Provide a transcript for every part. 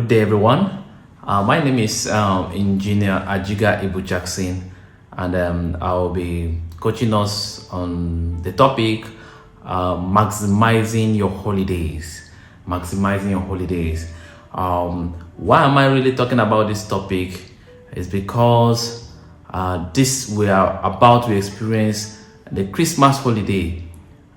Good day, everyone. My name is Engineer Ajiga Ibu Jackson, and I'll be coaching us on the topic maximizing your holidays. Maximizing your holidays. Why am I really talking about this topic? Is because this we are about to experience the Christmas holiday,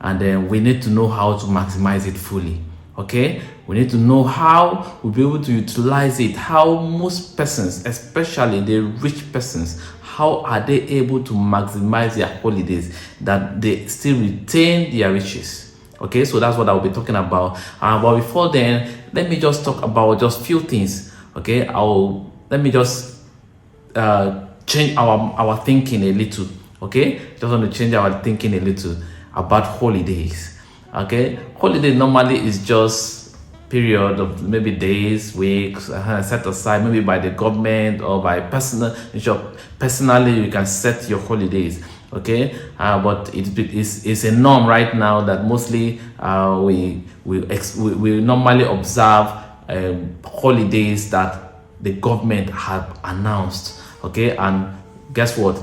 and then we need to know how to maximize it fully. Okay, we need to know how we'll be able to utilize it. How most persons, especially the rich persons, how are they able to maximize their holidays that they still retain their riches? Okay, so that's what I'll be talking about. But before then, let me just talk about just few things. Okay, let me just change our thinking a little. Okay, just want to change our thinking a little about holidays. Okay, holiday normally is just period of maybe days, weeks, set aside maybe by the government or by personally you can set your holidays. Okay, but it's a norm right now that mostly we normally observe holidays that the government have announced. Okay, and guess what?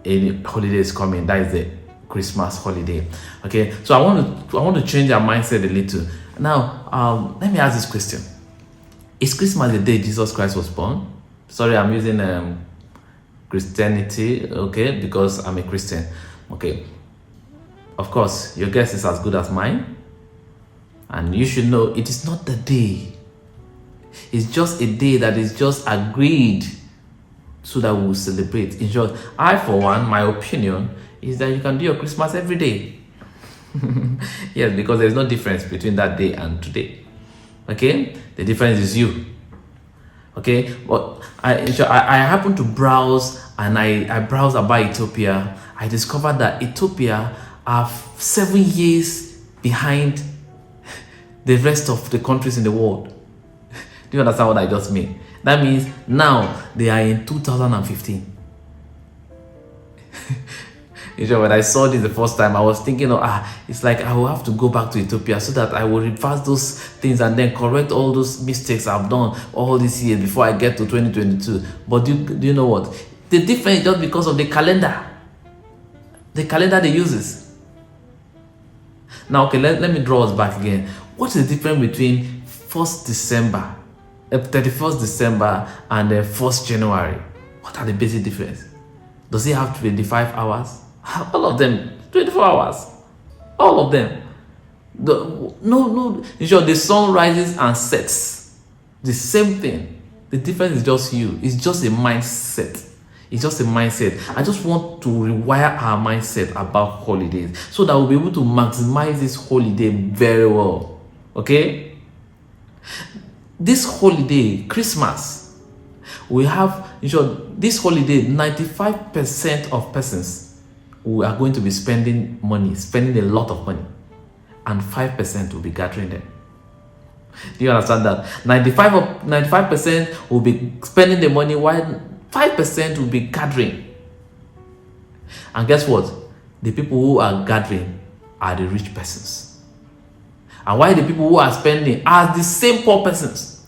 A holiday is coming. That is the Christmas holiday. Okay, so I want to change our mindset a little. Now, let me ask this question: is Christmas the day Jesus Christ was born? Sorry, I'm using Christianity, okay, because I'm a Christian. Okay, of course, your guess is as good as mine, and you should know it is not the day. It's just a day that is just agreed so that we will celebrate. In short, I, for one, my opinion is that you can do your Christmas every day. Yes, because there's no difference between that day and today. Okay, the difference is you. Okay, but I happened to browse, and I browsed about Ethiopia. I discovered that Ethiopia are 7 years behind the rest of the countries in the world. Do you understand what I just mean? That means now they are in 2015. When I saw this the first time, I was thinking, it's like I will have to go back to Ethiopia so that I will reverse those things and then correct all those mistakes I've done all these years before I get to 2022. But do you know what? The difference is just because of the calendar they uses. Now, okay, let me draw us back again. What's the difference between 1st December, 31st December, and 1st January? What are the basic difference? Does it have 25 hours? All of them, 24 hours. All of them. No. In short, the sun rises and sets. The same thing. The difference is just you. It's just a mindset. It's just a mindset. I just want to rewire our mindset about holidays so that we'll be able to maximize this holiday very well. Okay? This holiday, Christmas, we have, in short, this holiday, 95% of persons who are going to be spending a lot of money, and 5% will be gathering them. Do you understand that? 95% will be spending the money while 5% will be gathering. And guess what? The people who are gathering are the rich persons. And why the people who are spending are the same poor persons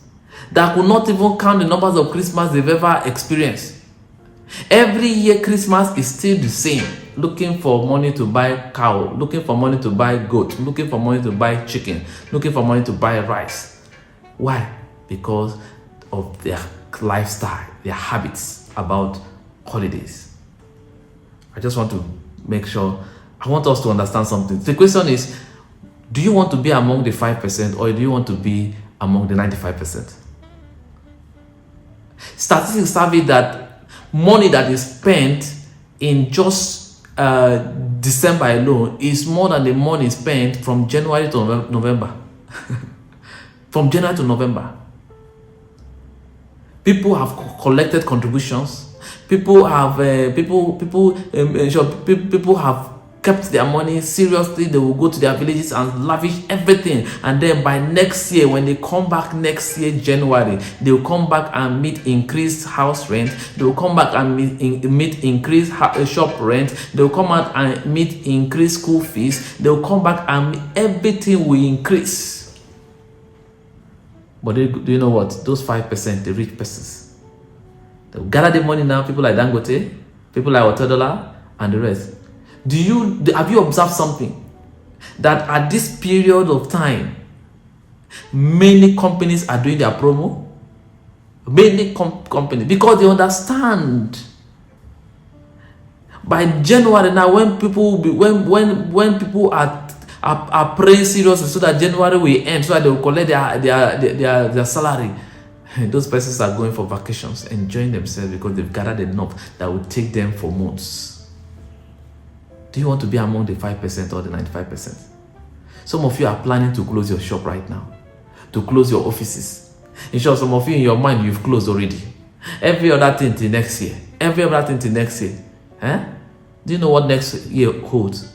that could not even count the numbers of Christmas they've ever experienced. Every year Christmas is still the same. Looking for money to buy cow, looking for money to buy goat, looking for money to buy chicken, looking for money to buy rice. Why? Because of their lifestyle, their habits about holidays. I just want to make sure, I want us to understand something. The question is, do you want to be among the 5% or do you want to be among the 95%? Statistics survey that money that is spent in just December alone is more than the money spent from January to November. From January to November. People have collected contributions. People have people have kept their money seriously. They will go to their villages and lavish everything, and then by next year, when they come back next year January, they will come back and meet increased house rent. They will come back and meet increased shop rent. They will come out and meet increased school fees. They will come back and everything will increase. But do you know what? Those 5%, the rich persons, they'll gather the money now. People like Dangote, people like Otedola, and the rest. Have you observed something? That at this period of time, many companies are doing their promo. Many companies, because they understand. By January now, when people when people are praying seriously, so that January will end, so that they will collect their salary, those persons are going for vacations, enjoying themselves, because they've gathered enough that will take them for months. Do you want to be among the 5% or the 95%? Some of you are planning to close your shop right now, to close your offices. In short, some of you in your mind, you've closed already. Every other thing till next year. Every other thing till next year. Do you know what next year holds?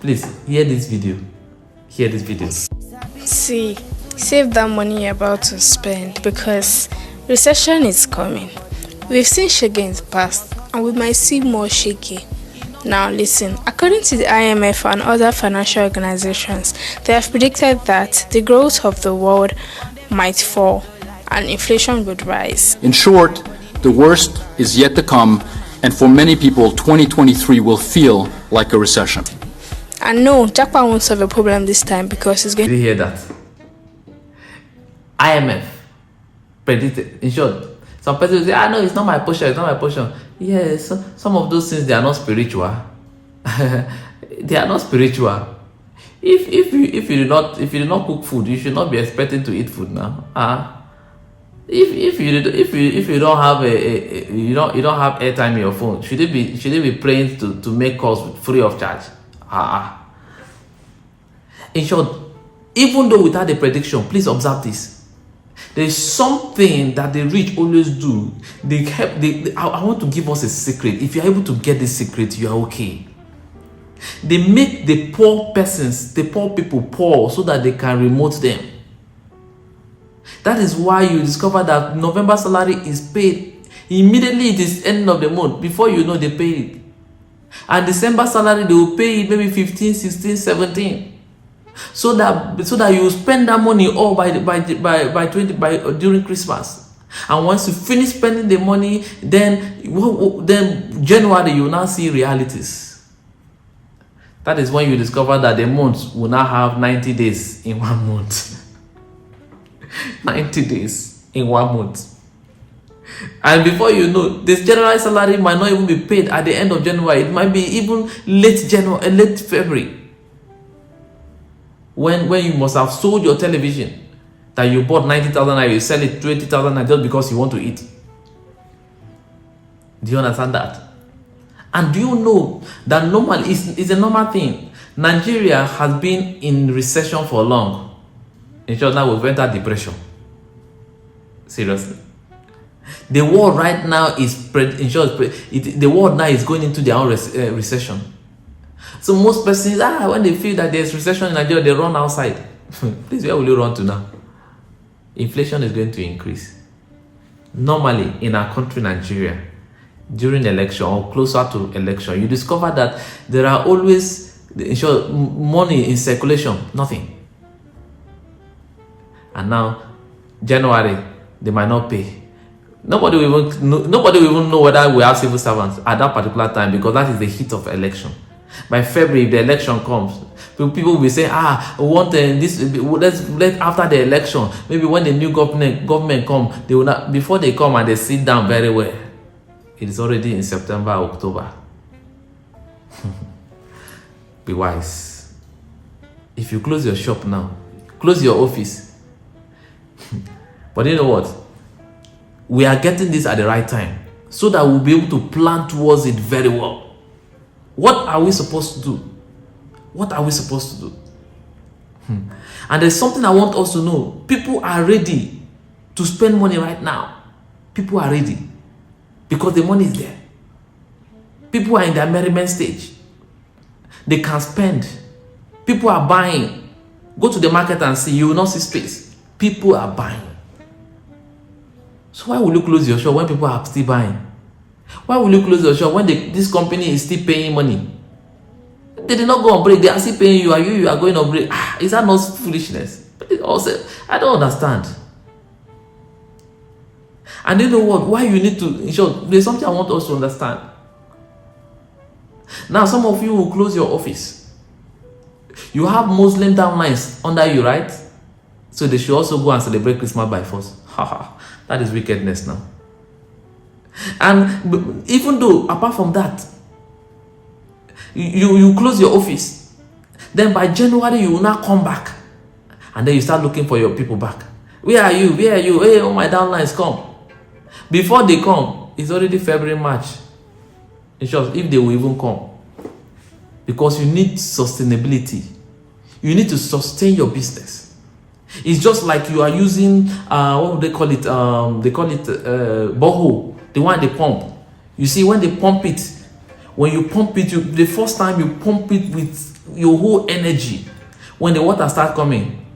Please, hear this video. Hear this video. See, save that money you're about to spend, because recession is coming. We've seen shaky in the past, and we might see more shaky. Now listen, according to the IMF and other financial organizations, they have predicted that the growth of the world might fall and inflation would rise. In short, the worst is yet to come, and for many people, 2023 will feel like a recession. And no, Japan won't solve the problem this time, because it's going to... Did you hear that? IMF predicted. In short, some people say, no, it's not my portion, it's not my portion. Yes, some of those things, they are not spiritual. They are not spiritual. If you do not cook food, you should not be expecting to eat food now. If you don't have you don't have airtime in your phone, should it be praying to make calls free of charge? In short, even though without a prediction, please observe this. There's something that the rich always do. I want to give us a secret. If you're able to get this secret, you are okay. They make the poor persons, the poor people poor, so that they can remote them. That is why you discover that November salary is paid immediately. It is end of the month. Before you know, they pay it. And December salary, they will pay it maybe 15, 16, 17. So that you spend that money all by during Christmas. And once you finish spending the money, then January you will now see realities. That is when you discover that the month will now have 90 days in 1 month. 90 days in 1 month. And before you know, this January salary might not even be paid at the end of January. It might be even late January, late February. When you must have sold your television that you bought 90,000 naira, you sell it 20,000 naira just because you want to eat. Do you understand that? And do you know that normal is a normal thing? Nigeria has been in recession for long. In short, now we've entered depression. Seriously. The world right now is the world now is going into their own recession. So most persons, when they feel that there's recession in Nigeria, they run outside. Please, where will you run to now? Inflation is going to increase. Normally, in our country, Nigeria, during election or closer to election, you discover that there are always money in circulation, nothing. And now, January, they might not pay. Nobody will even know whether we have civil servants at that particular time, because that is the heat of election. By February, if the election comes, people will say, we want this. Let after the election, maybe when the new government come, they will not. Before they come and they sit down very well, it is already in September, October. Be wise. If you close your shop now, close your office. But you know what? We are getting this at the right time, so that we'll be able to plan towards it very well. What are we supposed to do? What are we supposed to do? And there's something I want us to know. People are ready to spend money right now. People are ready because the money is there. People are in their merriment stage. They can spend. People are buying. Go to the market and see. You will not see space. People are buying. So why will you close your shop when people are still buying? Why will you close your shop when this company is still paying money? They did not go on break. They are still paying you. You are going on break. Is that not foolishness? Also, I don't understand. And you know what? Why you need to, in short, there's something I want us to understand. Now, some of you will close your office. You have Muslim downlines under you, right? So they should also go and celebrate Christmas by force. That is wickedness now. And even though, apart from that, you close your office, then by January you will not come back. And then you start looking for your people back. Where are you? Where are you? Hey, all my downlines, come. Before they come, it's already February, March. In short, if they will even come. Because you need sustainability. You need to sustain your business. It's just like you are using, what would they call it? They call it borehole, the one they pump. You see, when they pump it, when you pump it, the first time you pump it with your whole energy, when the water starts coming,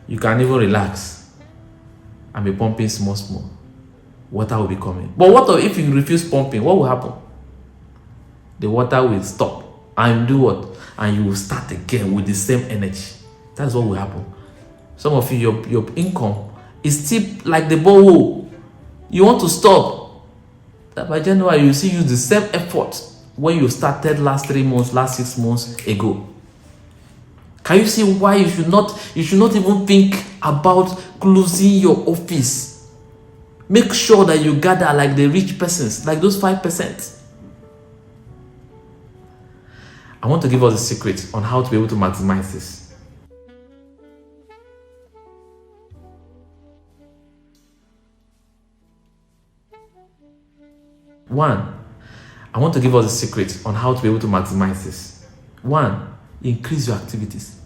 you can even relax and be pumping small. Water will be coming. But what if you refuse pumping? What will happen? The water will stop and do what? And you will start again with the same energy. That's what will happen. Some of you, your income is still like the borehole. You want to stop. That by January, you see use the same effort when you started last 3 months, last 6 months ago. Can you see why you should not even think about closing your office? Make sure that you gather like the rich persons, like those 5%. I want to give us a secret on how to be able to maximize this. One, I want to give us a secret on how to be able to maximize this. One, increase your activities.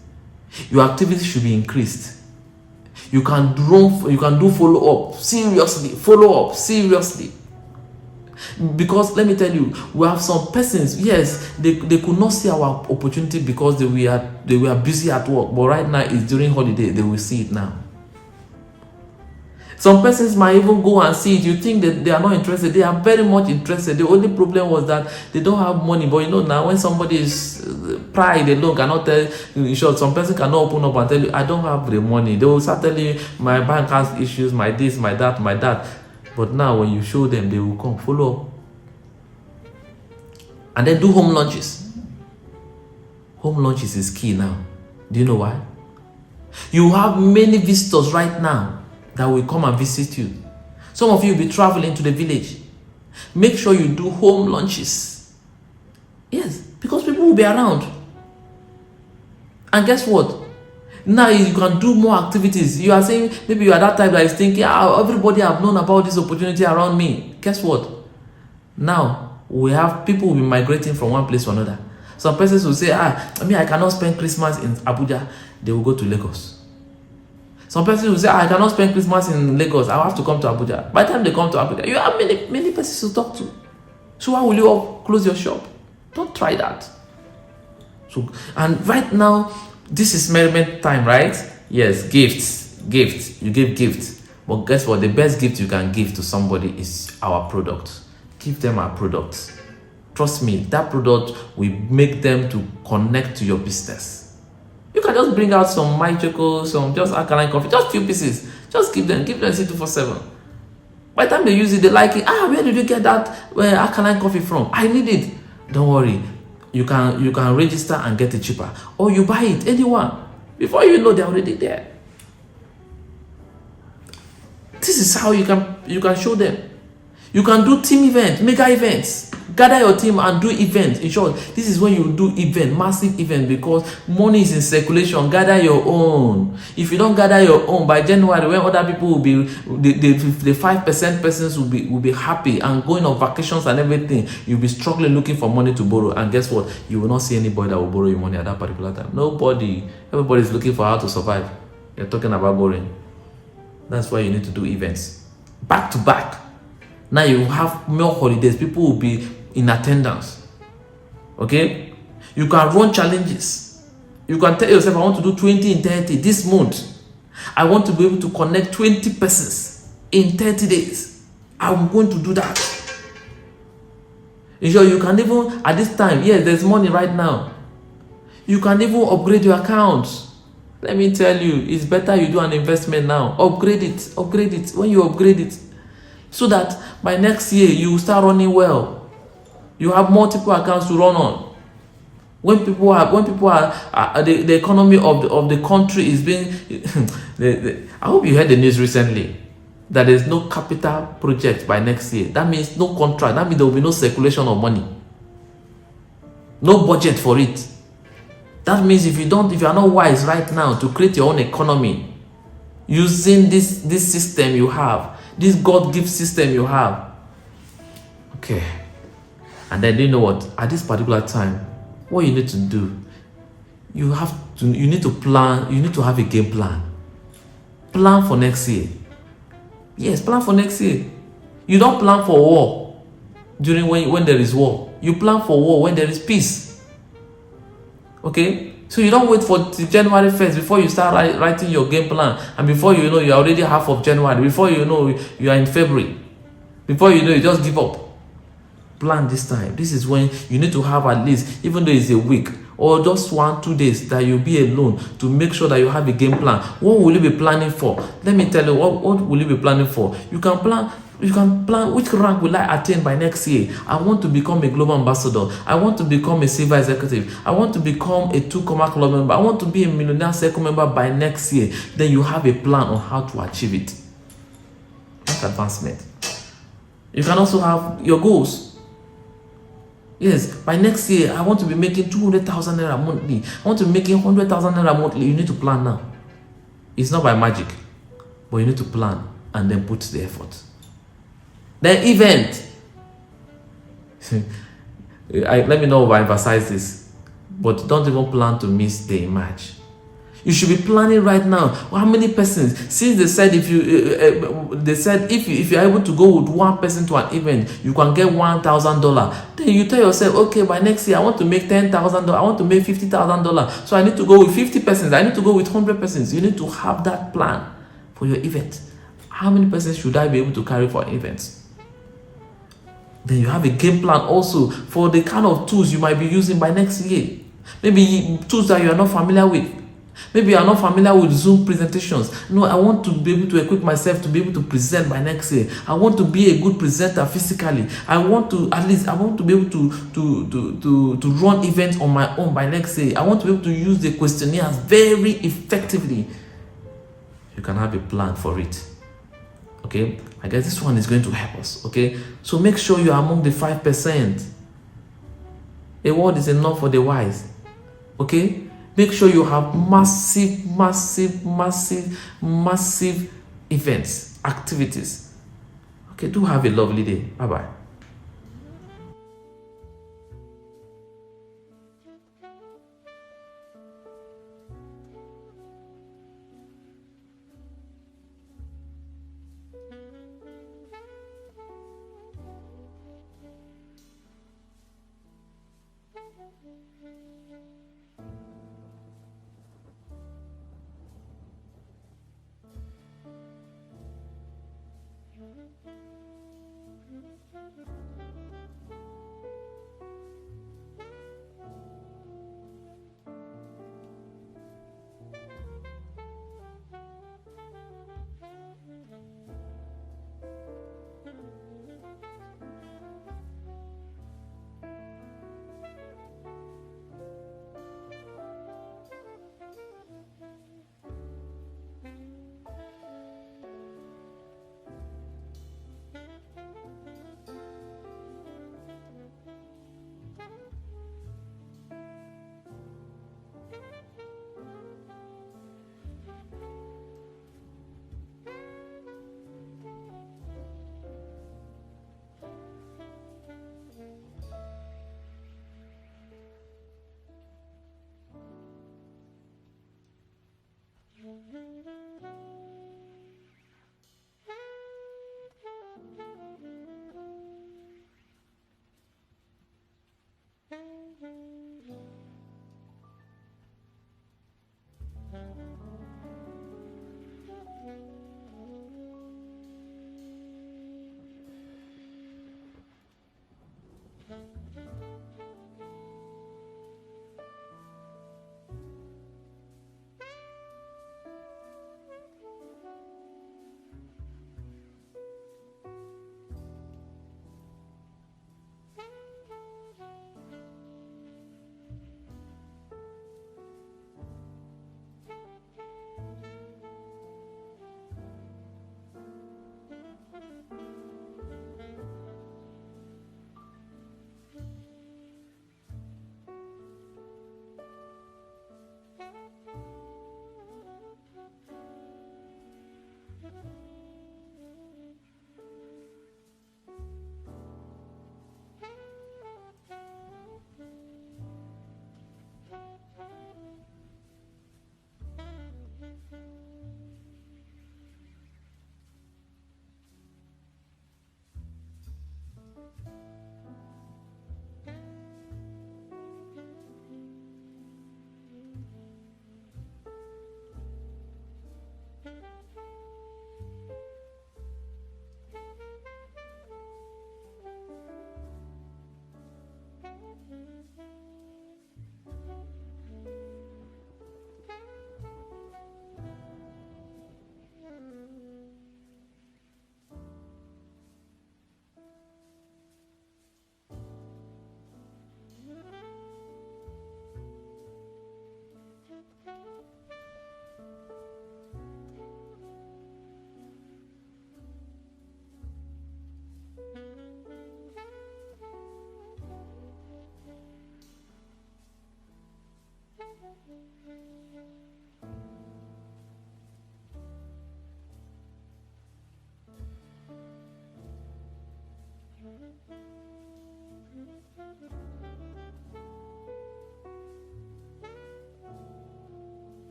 Your activities should be increased. You can do follow-up seriously. Because let me tell you, we have some persons, yes, they could not see our opportunity because they were busy at work, but right now it's during holiday, they will see it now. Some persons might even go and see it. You think that they are not interested. They are very much interested. The only problem was that they don't have money. But you know now, when somebody is pride alone cannot tell, in short, some person cannot open up and tell you, I don't have the money. They will start telling you, my bank has issues, my this, my that. But now when you show them, they will come, follow up. And then do home lunches. Home lunches is key now. Do you know why? You have many visitors right now that will come and visit you. Some of you will be traveling to the village. Make sure you do home lunches. Yes, because people will be around. And guess what? Now you can do more activities. You are saying, maybe you are that type that is thinking, everybody have known about this opportunity around me. Guess what? Now, we have people will be migrating from one place to another. Some persons will say, I cannot spend Christmas in Abuja. They will go to Lagos. Some persons will say, I cannot spend Christmas in Lagos. I have to come to Abuja. By the time they come to Abuja, you have many persons to talk to. So why will you all close your shop? Don't try that. So, and right now, this is merriment time, right? Yes, gifts. You give gifts. But guess what? The best gift you can give to somebody is our product. Give them our product. Trust me, that product will make them to connect to your business. You can just bring out some My Choco, some just alkaline coffee, just few pieces. Just give them C247. By the time they use it, they like it. Where did you get that alkaline coffee from? I need it. Don't worry. You can register and get it cheaper. Or you buy it, anyone. Before you know, they're already there. This is how you can show them. You can do team events, mega events. Gather your team and do events. In short, this is when you do event, massive event, because money is in circulation. Gather your own. If you don't gather your own, by January, when other people will be, the 5% persons will be happy and going on vacations and everything, you'll be struggling looking for money to borrow. And guess what? You will not see anybody that will borrow you money at that particular time. Nobody. Everybody is looking for how to survive. You're talking about borrowing. That's why you need to do events. Back to back. Now you have more holidays. People will be in attendance. Okay? You can run challenges. You can tell yourself, I want to do 20 in 30 this month. I want to be able to connect 20 persons in 30 days. I'm going to do that. You can even, at this time, yes, there's money right now. You can even upgrade your account. Let me tell you, it's better you do an investment now. Upgrade it. When you upgrade it, so that by next year you will start running well. You have multiple accounts to run on. When people are the economy of the country is being I hope you heard the news recently that there's no capital project by next year. That means no contract. That means there will be no circulation of money, no budget for it. That means if you are not wise right now to create your own economy using this system you have, this God-given system you have, okay, and then you know what, at this particular time, what you need to do, you need to plan. You need to have a game plan. Plan for next year. Yes, plan for next year. You don't plan for war during when there is war. You plan for war when there is peace. Okay? So you don't wait for January 1st before you start writing your game plan, and before you know you're already half of January, before you know you are in February, before you know you just give up. Plan this time. This is when you need to have at least, even though it's a week or just 1-2 days, that you'll be alone to make sure that you have a game plan. What will you be planning for? Let me tell you, what will you be planning for? You can plan which rank will I attain by next year. I want to become a global ambassador. I want to become a silver executive. I want to become a 2 Comma Club member. I want to be a millionaire circle member by next year. Then you have a plan on how to achieve it. That's advancement. You can also have your goals. Yes, by next year, I want to be making 200,000 naira monthly. I want to be making 100,000 naira monthly. You need to plan now. It's not by magic, but you need to plan and then put the effort. Then event. Let me know if I emphasize this, but don't even plan to miss the match. You should be planning right now. How many persons? Since they said if you're able to go with one person to an event, you can get $1,000. Then you tell yourself, okay, by next year I want to make $10,000. I want to make $50,000. So I need to go with 50 persons. I need to go with 100 persons. You need to have that plan for your event. How many persons should I be able to carry for events? Then you have a game plan also for the kind of tools you might be using by next year. Maybe tools that you are not familiar with. Maybe you are not familiar with Zoom presentations. No, I want to be able to equip myself to be able to present by next year. I want to be a good presenter physically. I want to be able to run events on my own by next year. I want to be able to use the questionnaires very effectively. You can have a plan for it. Okay? I guess this one is going to help us. Okay? So make sure you are among the 5%. A word is enough for the wise. Okay? Make sure you have massive events, activities. Okay, do have a lovely day. Bye-bye.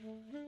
Mm-hmm.